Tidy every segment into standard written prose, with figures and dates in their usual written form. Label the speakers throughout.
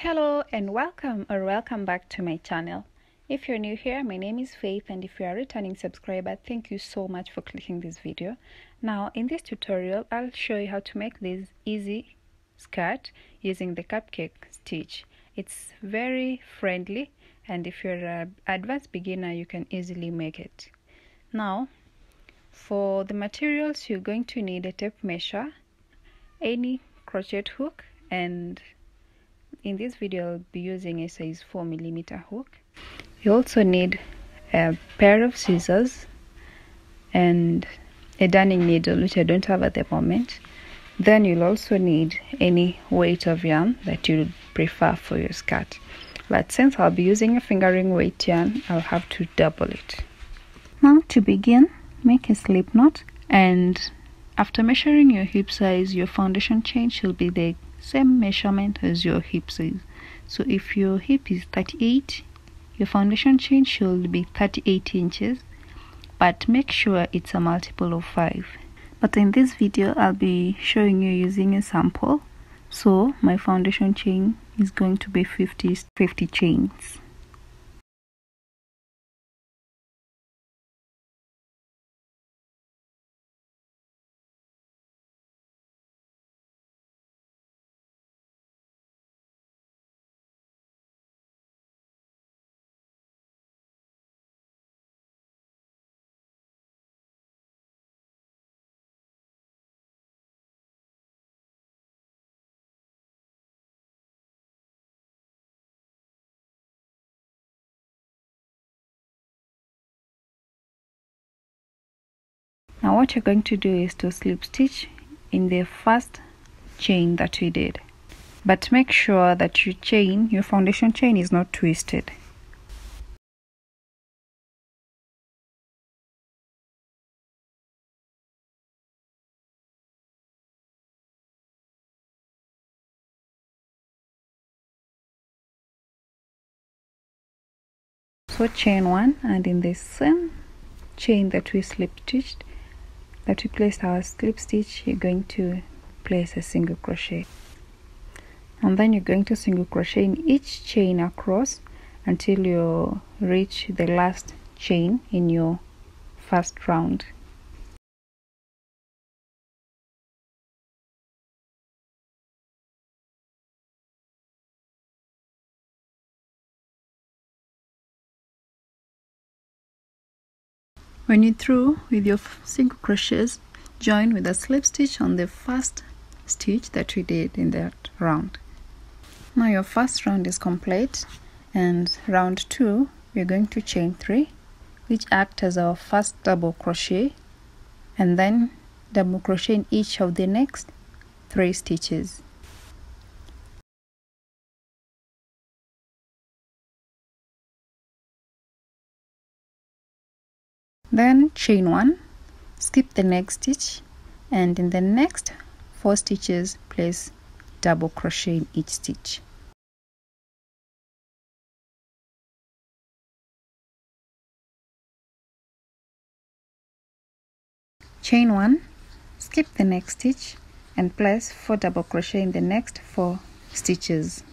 Speaker 1: Hello and welcome back to my channel. If you're new here, my name is Faith, and if you are a returning subscriber, thank you so much for clicking this video. Now in this tutorial, I'll show you how to make this easy skirt using the Cupcake stitch. It's very friendly, and if you're an advanced beginner, you can easily make it. Now for the materials, you're going to need a tape measure, any crochet hook, and in this video I'll be using a size 4mm hook. You also need a pair of scissors and a darning needle, which I don't have at the moment. Then you'll also need any weight of yarn that you prefer for your skirt, but since I'll be using a fingering weight yarn, I'll have to double it. Now to begin, make a slip knot, and after measuring your hip size, your foundation chain should be the same measurement as your hip size. So if your hip is 38, your foundation chain should be 38 inches, but make sure it's a multiple of 5. But in this video I'll be showing you using a sample, so my foundation chain is going to be 50 chains. Now what you're going to do is to slip stitch in the first chain that we did, but make sure that your foundation chain is not twisted. So chain 1, and in the same chain that we slip stitched, that we placed our slip stitch, you're going to place a single crochet, and then you're going to single crochet in each chain across until you reach the last chain in your first round. When you're through with your single crochets, join with a slip stitch on the first stitch that we did in that round. Now your first round is complete, and round 2 we're going to chain 3, which act as our first double crochet, and then double crochet in each of the next 3 stitches. Then chain 1, skip the next stitch, and in the next 4 stitches place double crochet in each stitch. Chain 1, skip the next stitch, and place 4 double crochet in the next 4 stitches.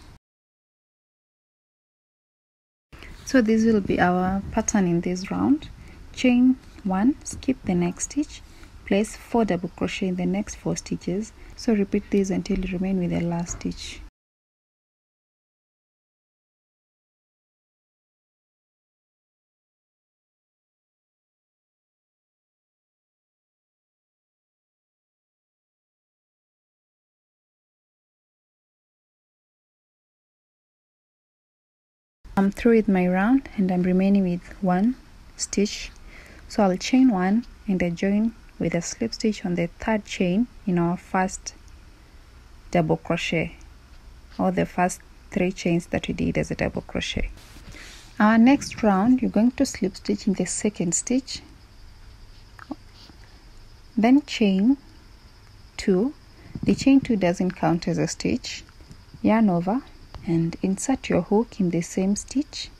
Speaker 1: So this will be our pattern in this round. Chain 1, skip the next stitch, place 4 double crochet in the next 4 stitches. So repeat this until you remain with the last stitch. I'm through with my round, and I'm remaining with 1 stitch. So I'll chain 1 and I join with a slip stitch on the 3rd chain in our first double crochet, or the first 3 chains that we did as a double crochet. Our next round, you're going to slip stitch in the 2nd stitch, then chain 2. The chain 2 doesn't count as a stitch. Yarn over and insert your hook in the same stitch.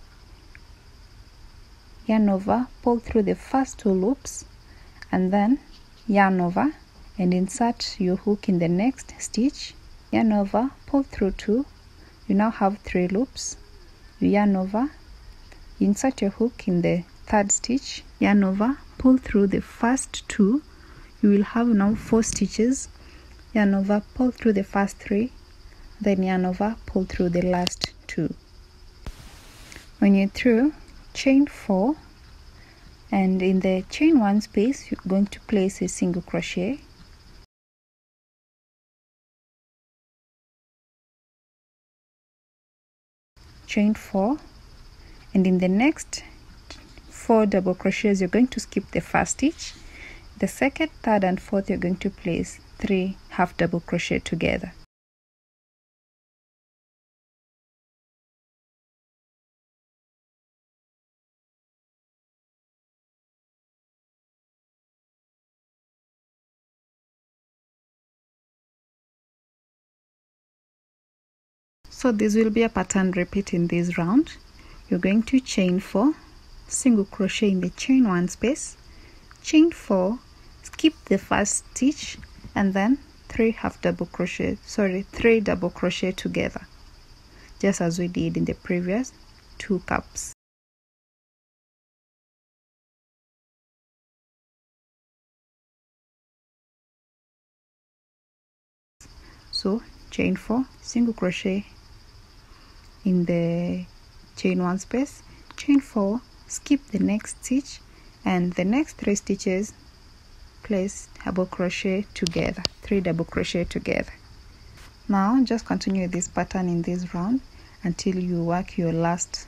Speaker 1: Yarn over, pull through the first 2 loops, and then yarn over and insert your hook in the next stitch. Yarn over, pull through 2, you now have 3 loops. You yarn over, insert your hook in the 3rd stitch, yarn over, pull through the first 2. You will have now 4 stitches. Yarn over, pull through the first 3, then yarn over, pull through the last 2. When you're through, chain 4, and in the chain 1 space you're going to place a single crochet, chain 4, and in the next 4 double crochets you're going to skip the first stitch. The 2nd, 3rd and 4th you're going to place 3 half double crochet together. So this will be a pattern repeat in this round. You're going to chain 4, single crochet in the chain 1 space, chain 4, skip the first stitch, and then 3 double crochet together, just as we did in the previous 2 cups. So chain 4, single crochet in the chain 1 space, chain 4, skip the next stitch, and the next 3 stitches place double crochet together, 3 double crochet together. Now just continue this pattern in this round until you work your last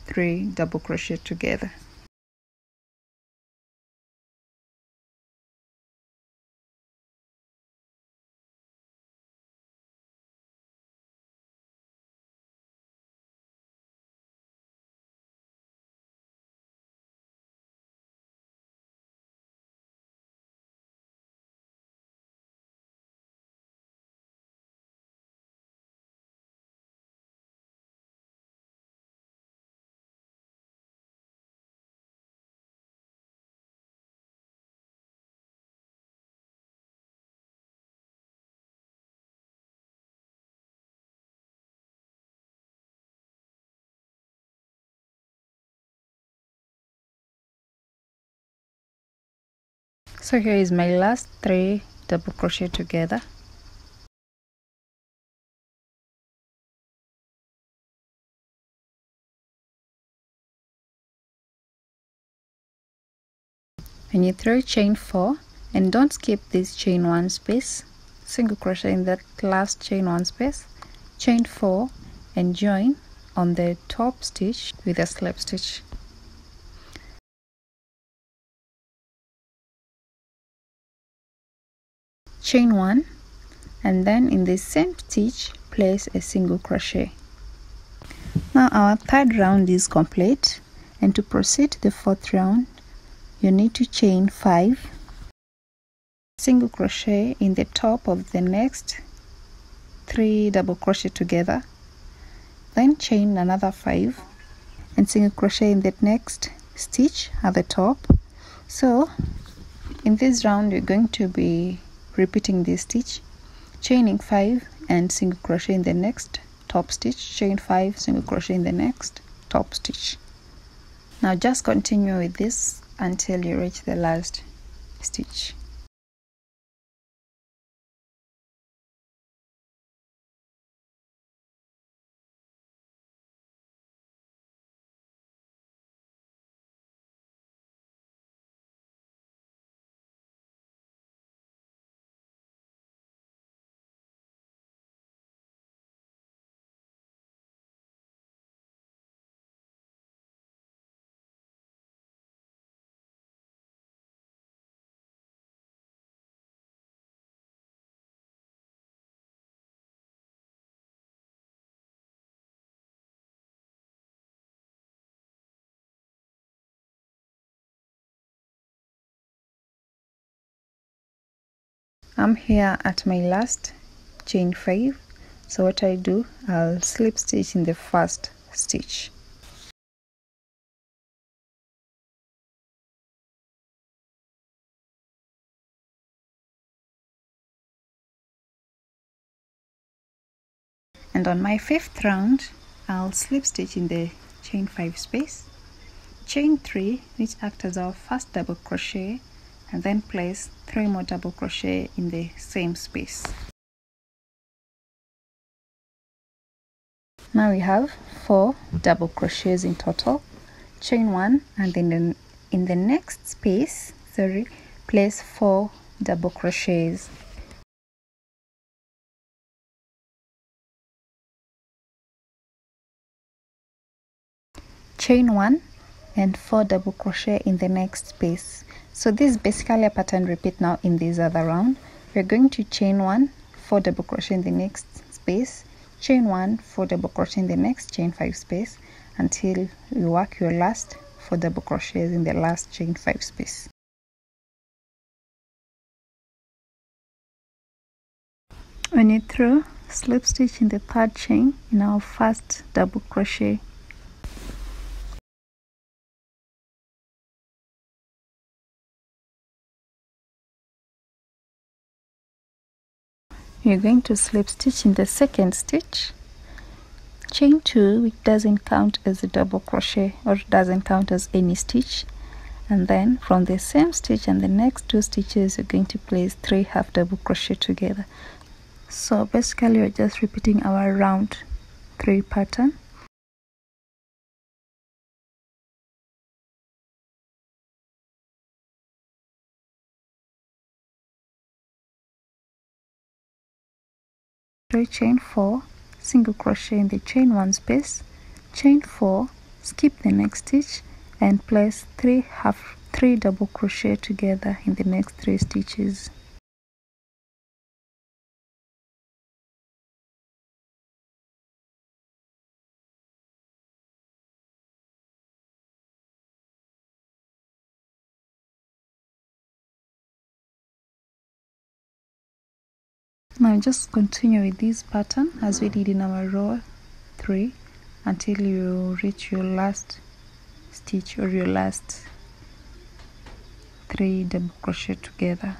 Speaker 1: 3 double crochet together. So here is my last 3 double crochet together. When you throw, chain 4, and don't skip this chain 1 space, single crochet in that last chain 1 space, chain 4, and join on the top stitch with a slip stitch. Chain 1, and then in the same stitch place a single crochet. Now our 3rd round is complete, and to proceed to the 4th round you need to chain 5, single crochet in the top of the next 3 double crochet together, then chain another 5 and single crochet in the next stitch at the top. So in this round you're going to be repeating this stitch, chaining 5 and single crochet in the next top stitch, chain 5, single crochet in the next top stitch. Now just continue with this until you reach the last stitch. I'm here at my last chain 5, so what I do, I'll slip stitch in the first stitch. And on my 5th round, I'll slip stitch in the chain 5 space, chain 3, which acts as our first double crochet, and then place 3 more double crochet in the same space. Now we have 4 double crochets in total. Chain 1, and then in the next space, place 4 double crochets. Chain 1 and 4 double crochet in the next space. So this is basically a pattern repeat now in this other round. We're going to chain 1, 4 double crochet in the next space, chain 1, 4 double crochet in the next chain 5 space until you work your last 4 double crochets in the last chain 5 space. When you're through, slip stitch in the 3rd chain in our first double crochet. You're going to slip stitch in the 2nd stitch, chain 2, which doesn't count as a double crochet or doesn't count as any stitch, and then from the same stitch and the next 2 stitches you're going to place 3 half double crochet together. So basically we're just repeating our round 3 pattern. Chain 4, single crochet in the chain 1 space, chain 4, skip the next stitch and place 3 double crochet together in the next 3 stitches. Now just continue with this pattern as we did in our row 3 until you reach your last stitch or your last 3 double crochet together.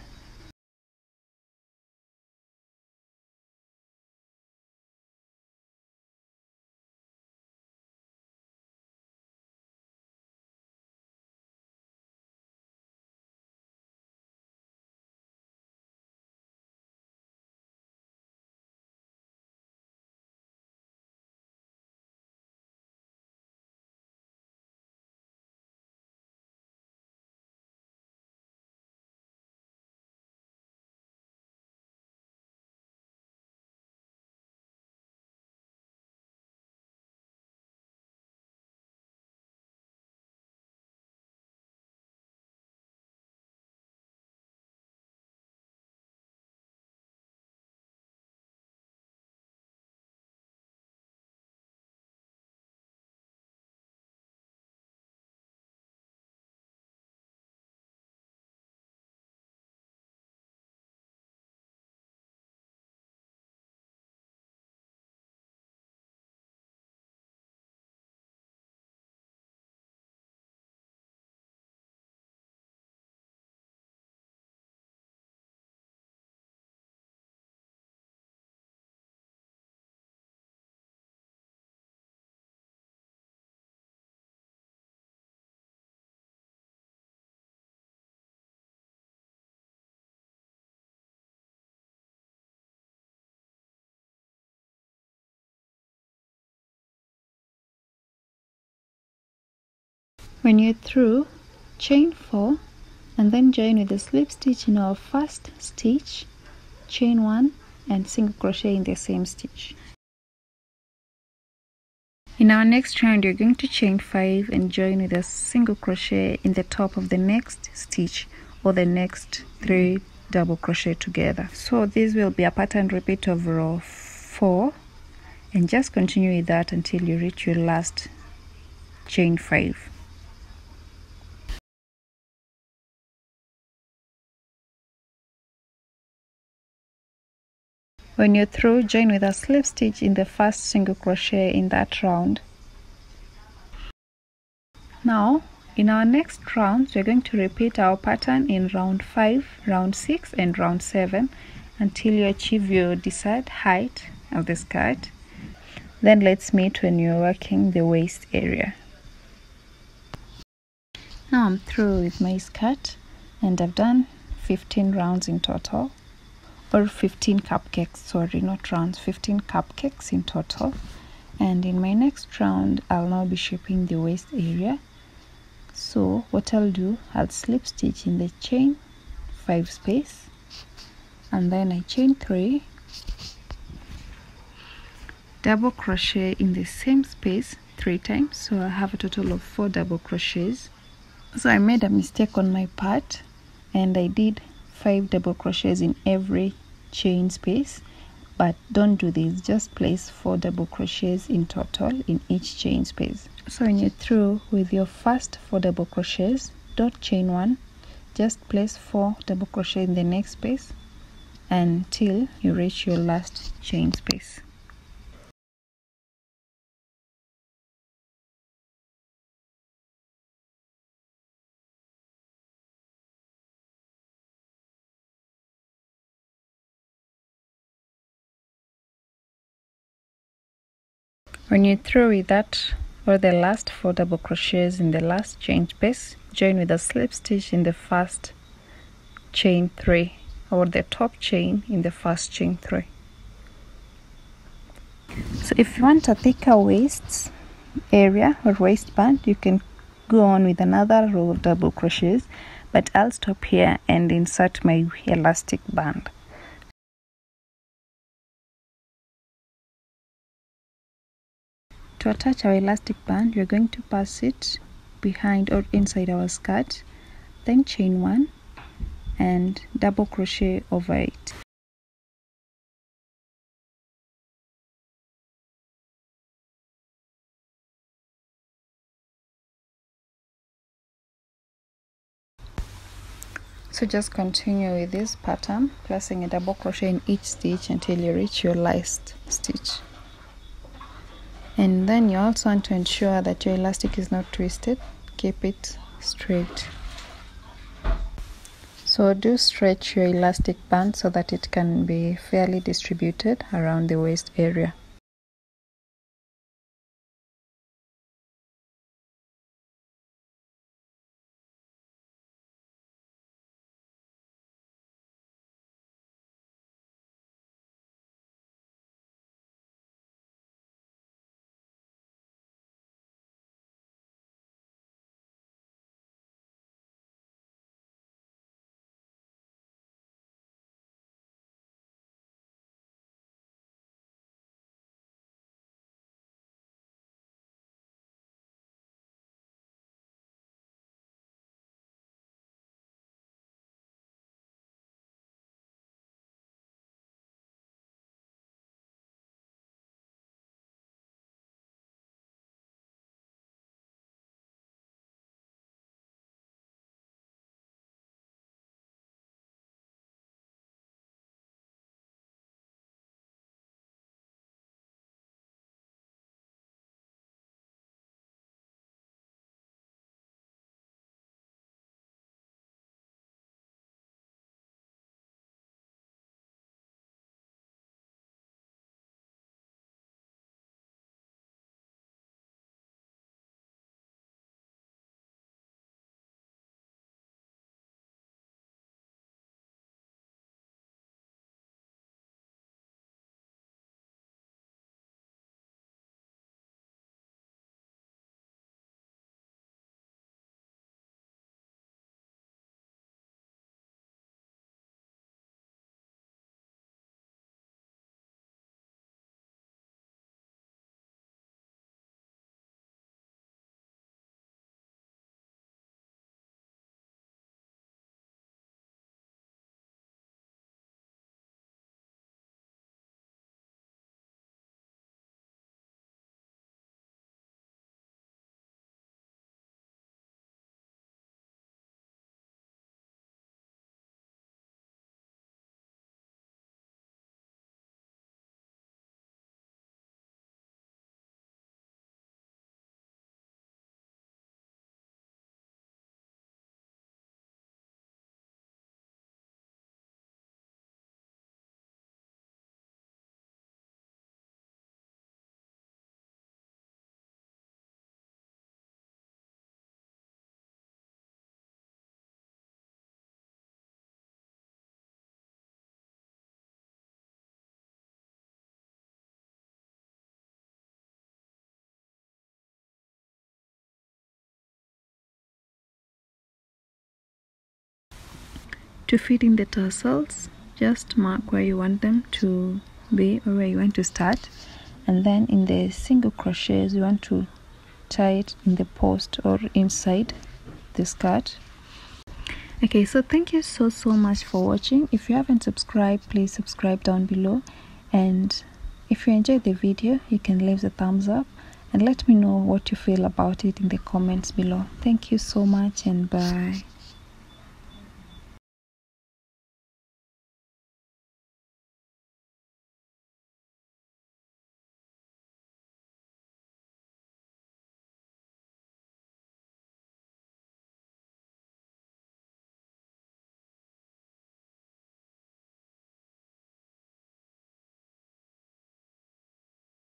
Speaker 1: When you're through, chain 4 and then join with a slip stitch in our first stitch, chain 1 and single crochet in the same stitch. In our next round, you're going to chain 5 and join with a single crochet in the top of the next stitch or the next 3 double crochet together. So this will be a pattern repeat of row 4, and just continue with that until you reach your last chain 5. When you're through, join with a slip stitch in the first single crochet in that round. Now, in our next round, we're going to repeat our pattern in round 5, round 6 and round 7 until you achieve your desired height of the skirt. Then let's meet when you're working the waist area. Now I'm through with my skirt, and I've done 15 rounds in total, or 15 cupcakes, sorry, not rounds, 15 cupcakes in total. And in my next round I'll now be shaping the waist area. So what I'll do, I'll slip stitch in the chain 5 space, and then I chain 3, double crochet in the same space 3 times, so I have a total of 4 double crochets. So I made a mistake on my part, and I did 5 double crochets in every chain space, but don't do this, just place 4 double crochets in total in each chain space. So when you're through with your first 4 double crochets, don't chain 1, just place 4 double crochet in the next space until you reach your last chain space. When you're through with that, or the last 4 double crochets in the last chain space, join with a slip stitch in the first chain 3, or the top chain in the first chain 3. So if you want a thicker waist area or waistband, you can go on with another row of double crochets, but I'll stop here and insert my elastic band. To attach our elastic band, we're going to pass it behind or inside our skirt, then chain 1 and double crochet over it. So just continue with this pattern, placing a double crochet in each stitch until you reach your last stitch. And then you also want to ensure that your elastic is not twisted. Keep it straight. So do stretch your elastic band so that it can be fairly distributed around the waist area. to fit in the tassels, just mark where you want them to be or where you want to start, and then in the single crochets you want to tie it in the post or inside the skirt. Okay, so thank you so much for watching. If you haven't subscribed, please subscribe down below, and if you enjoyed the video, you can leave the thumbs up and let me know what you feel about it in the comments below. Thank you so much, and bye.